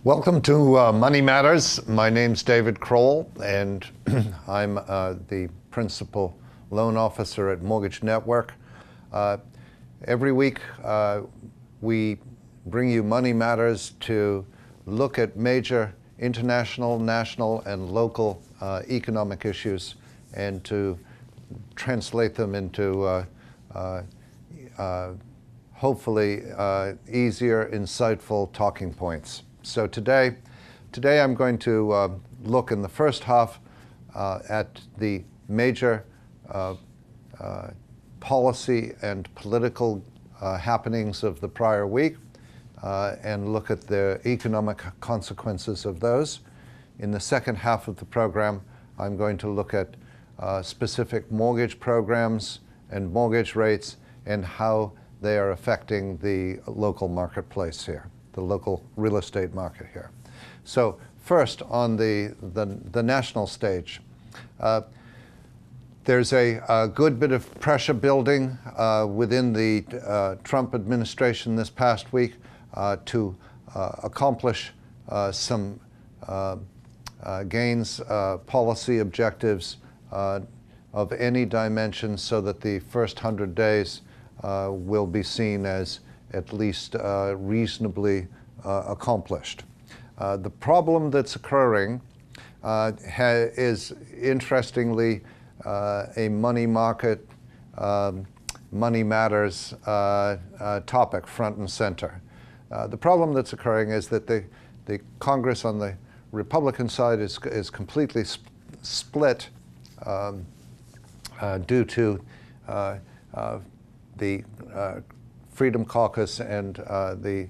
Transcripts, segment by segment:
Welcome to Money Matters. My name's DCrowell, and I'm the Principal Loan Officer at Mortgage Network. Every week we bring you Money Matters to look at major international, national, and local economic issues and to translate them into hopefully easier, insightful talking points. So today I'm going to look in the first half at the major policy and political happenings of the prior week and look at the economic consequences of those. In the second half of the program, I'm going to look at specific mortgage programs and mortgage rates and how they are affecting the local marketplace here, the local real estate market here. So first, on the national stage, there's a good bit of pressure building within the Trump administration this past week to accomplish some gains, policy objectives of any dimension, so that the first 100 days will be seen as at least reasonably accomplished. The problem that's occurring is, interestingly, a money market, money matters topic front and center. The problem that's occurring is that the Congress on the Republican side is completely split due to the Freedom Caucus and the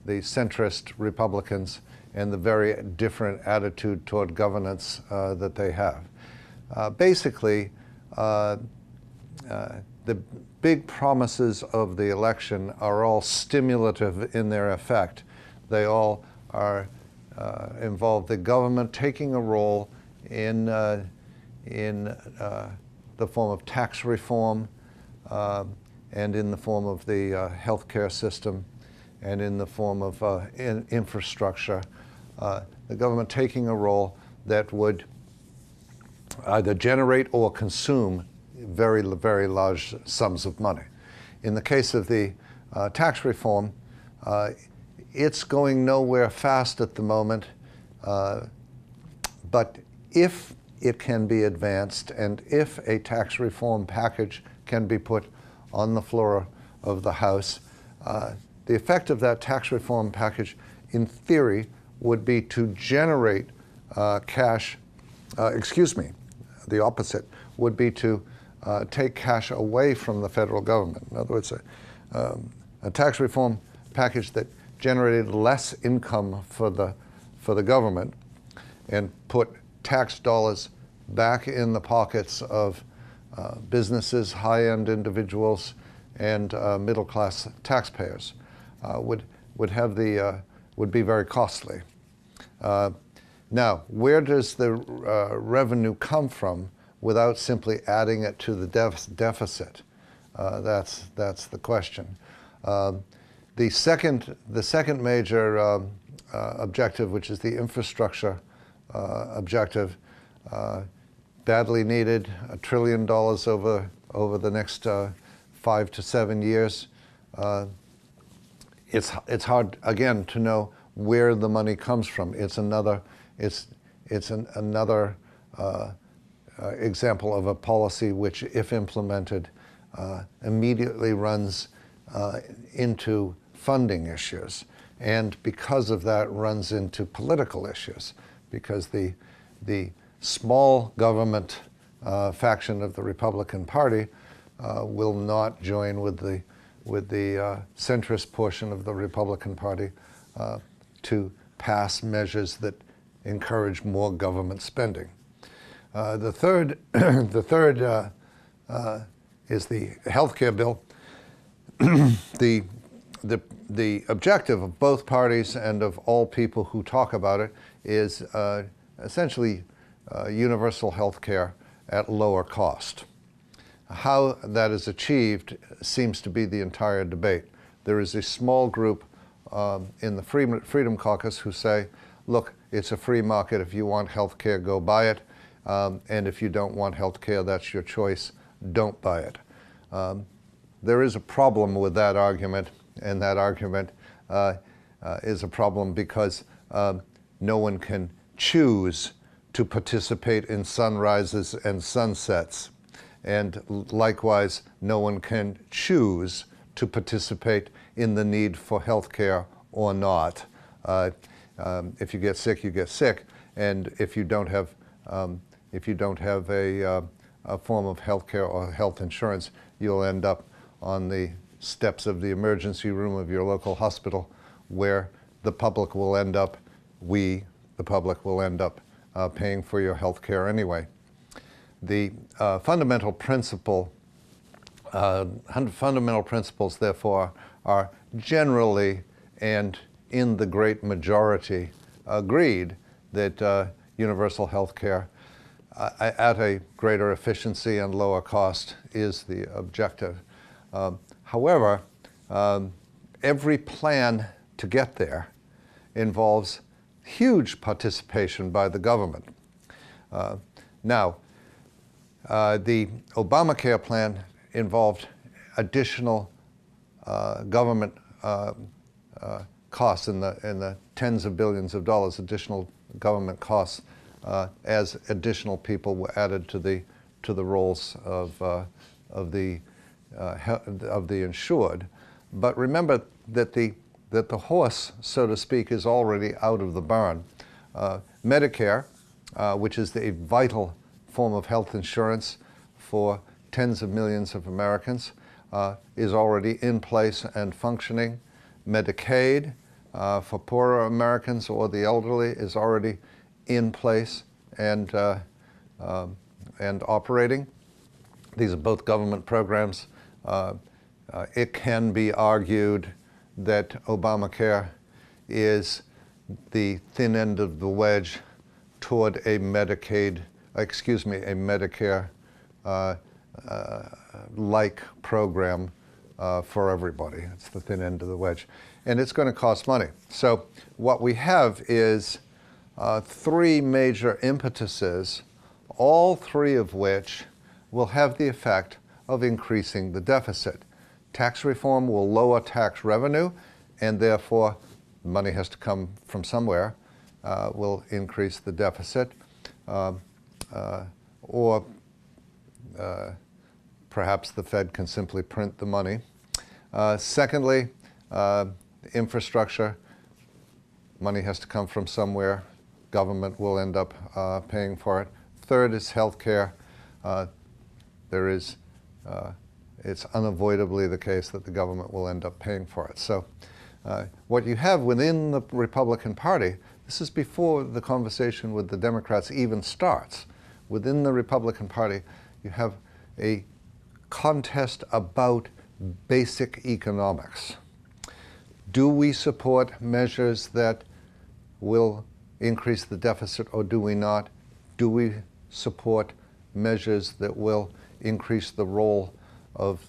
centrist Republicans and the very different attitude toward governance that they have. Basically, the big promises of the election are all stimulative in their effect. They all are involve the government taking a role in the form of tax reform, and in the form of the healthcare system, and in the form of infrastructure. The government taking a role that would either generate or consume very, very large sums of money. In the case of the tax reform, it's going nowhere fast at the moment, but if it can be advanced, and if a tax reform package can be put on the floor of the House, the effect of that tax reform package, in theory, would be to generate cash, the opposite, would be to take cash away from the federal government. In other words, a tax reform package that generated less income for the government and put tax dollars back in the pockets of businesses, high-end individuals, and middle-class taxpayers would be very costly. Now, where does the revenue come from without simply adding it to the deficit? That's the question. The second major objective, which is the infrastructure objective, badly needed, $1 trillion over the next 5 to 7 years. It's hard, again, to know where the money comes from. It's another example of a policy which, if implemented, immediately runs into funding issues, and because of that runs into political issues, because the small government faction of the Republican Party will not join with the centrist portion of the Republican Party to pass measures that encourage more government spending. The third is the healthcare bill. The objective of both parties and of all people who talk about it is essentially universal health care at lower cost. How that is achieved seems to be the entire debate. There is a small group in the Freedom Caucus who say, look, it's a free market. If you want health care, go buy it. And if you don't want health care, that's your choice. Don't buy it. There is a problem with that argument, and that argument is a problem because no one can choose to participate in sunrises and sunsets. And likewise, no one can choose to participate in the need for health care or not. If you get sick, you get sick. And if you don't have a form of health care or health insurance, you'll end up on the steps of the emergency room of your local hospital, where the public will end up, the public will end up paying for your health care anyway. The fundamental principles, therefore, are generally and in the great majority agreed that universal health care at a greater efficiency and lower cost is the objective. However, every plan to get there involves huge participation by the government. Now, the Obamacare plan involved additional government costs in the tens of billions of dollars, additional government costs, as additional people were added to the rolls of the insured. But remember that the horse, so to speak, is already out of the barn. Medicare, which is a vital form of health insurance for tens of millions of Americans, is already in place and functioning. Medicaid, for poorer Americans or the elderly, is already in place and operating. These are both government programs. It can be argued that Obamacare is the thin end of the wedge toward a Medicare like program for everybody. It's the thin end of the wedge. And it's going to cost money. So what we have is three major impetuses, all three of which will have the effect of increasing the deficit. Tax reform will lower tax revenue, and therefore money has to come from somewhere, will increase the deficit, or perhaps the Fed can simply print the money. Secondly, infrastructure, money has to come from somewhere, government will end up paying for it. Third is healthcare. It's unavoidably the case that the government will end up paying for it. So what you have within the Republican Party, this is before the conversation with the Democrats even starts. Within the Republican Party, you have a contest about basic economics. Do we support measures that will increase the deficit, or do we not? Do we support measures that will increase the role of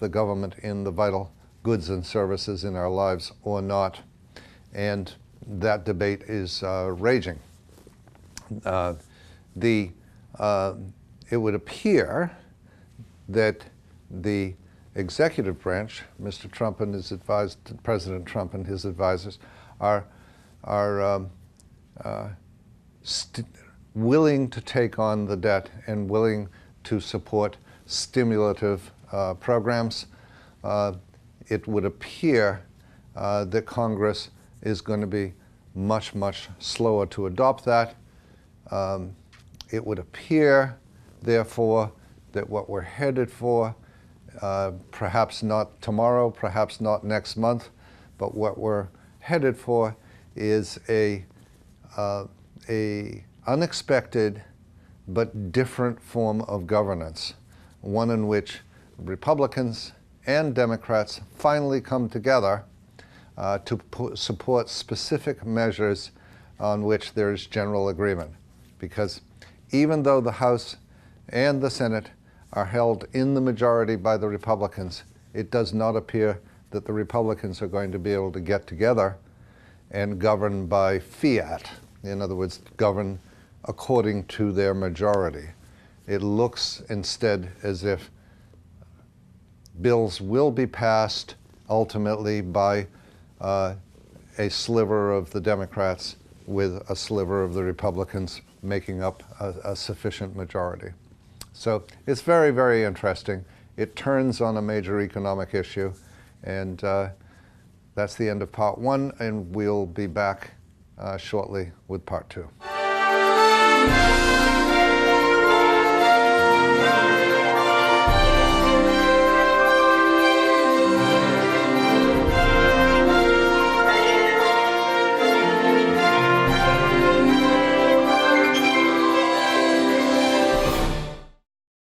the government in the vital goods and services in our lives or not? And that debate is raging. It would appear that the executive branch, Mr. Trump and his President Trump and his advisors, are willing to take on the debt and willing to support stimulative programs. It would appear that Congress is going to be much, much slower to adopt that. It would appear, therefore, that what we're headed for, perhaps not tomorrow, perhaps not next month, but what we're headed for is a unexpected but different form of governance, one in which Republicans and Democrats finally come together to support specific measures on which there is general agreement. Because even though the House and the Senate are held in the majority by the Republicans, it does not appear that the Republicans are going to be able to get together and govern by fiat. In other words, govern according to their majority. It looks instead as if bills will be passed ultimately by a sliver of the Democrats with a sliver of the Republicans making up a sufficient majority. So it's very, very interesting. It turns on a major economic issue, and that's the end of part one, and we'll be back shortly with part two.